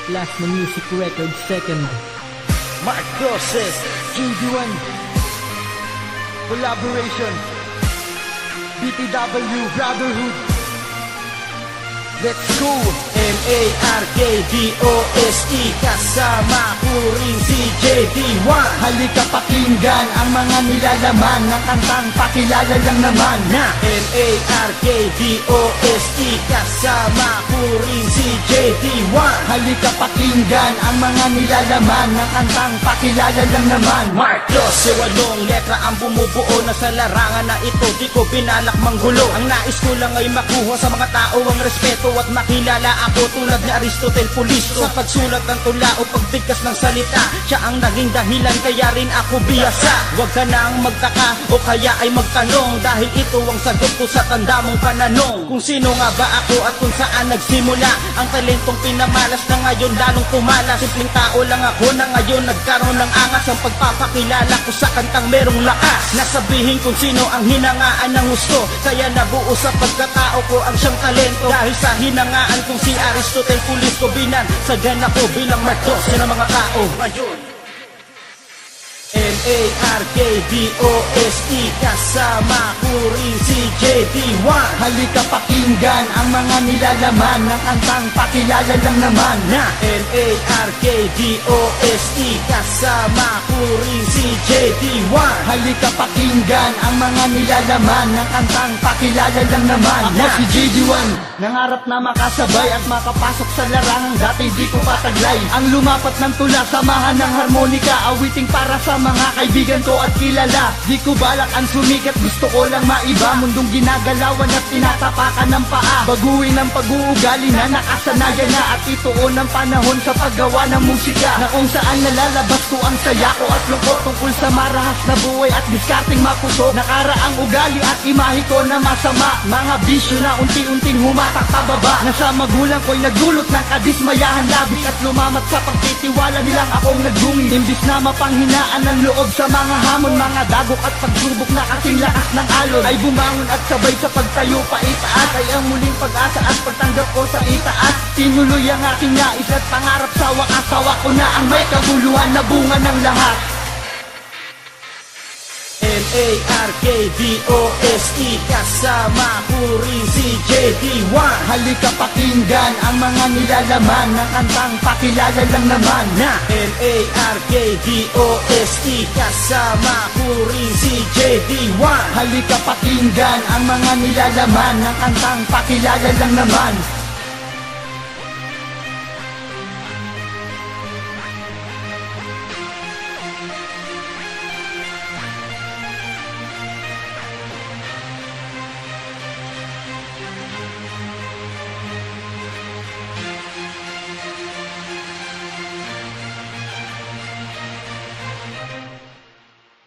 Plasma Music Records second. Mark Crosses, JD1 Collaboration, BTW Brotherhood. Let's go! M-A-R-K-D-O-S-E, kasama ko rin si JD1. Halika pakinggan ang mga nilalaman ng kantang pakilala lang naman na M-A-R-K-D-O-S-E, kasama ko rin si JD1. Halika pakinggan ang mga nilalaman ng kantang pakilala lang naman. Mark Crosses, 8 letra ang bumubuo na sa larangan na ito. Di ko binalak manggulo, ang nais ko lang ay makuha sa mga tao ang respeto at makilala ako tulad ni Aristotle Pulisto. Sa pagsulat ng tula o pagbigkas ng salita, siya ang naging dahilan kaya rin ako biyasa. Huwag ka nang magtaka o kaya ay magtanong, dahil ito ang sagot ko sa tanda mong pananong. Kung sino nga ba ako at kung saan nagsimula ang talentong pinamalas na ngayon lalong tumala. Simpleng tao lang ako na ngayon nagkaroon ng angas, ang pagpapakilala ko sa kantang merong lakas. Nasabihin kung sino ang hinangaan ng gusto, kaya nabuo sa pagkatao ko ang siyang talento. Dahil sa hinangaan kong si Aristotle Pulisto, binansagan ako bilang Mark Crosses ng mga tao ngayon. M-A-R-K-D-O-S-E, kasama ko rin si JD1. Halika pakinggan ang mga nilalaman ng kantang pakilala lang naman na M-A-R-K-D-O-S-E, kasama ko rin si JD1. Halika pakinggan ang mga nilalaman ng kantang pakilala lang naman na si JD1. Nangarap na makasabay at makapasok sa larangang dati di ko pataglay. Ang lumapat ng tula, samahan ng harmonika, awiting para sa mga kaibigan ko at kilala. Di ko balak ang sumikat, gusto ko lang maiba. Mundong ginagalawan at tinatapakan ng paa. Baguhin ang pag-uugali na nakasanayan na, at ituon ang panahon sa paggawa ng musika, na kung saan nalalabas ko ang saya ko at lungkot tungkol sa marahas na buhay at diskarting mapuso. Nakaraang ugali at imahe ko na masama, mga bisyo na unti-unting humatak pababa, na sa magulang ko'y nagdulot ng kadismayahan labis, at lumamat sa pagtitiwala nilang akong nagdungi. Imbis na mapanghinaan ng loob sa mga hamon, mga dagok at pagsubok na kasing lakas ng alon, ay bumangon at sabay sa pagtayo pa itaas. Ay ang muling pag-asa at pagtanggap ko sa itaas. Tinuloy ang aking nais at pangarap, sa wakas sawa ko na ang may kaguluhan na bunga ng lahat. M-A-R-K-D-O-S-E, kasama ko rin si JD1. Halika pakinggan ang mga nilalaman ng kantang pakilala lang naman na M-A-R-K-D-O-S-E, kasama ko rin si JD1. Halika pakinggan ang mga nilalaman ng kantang pakilala lang naman.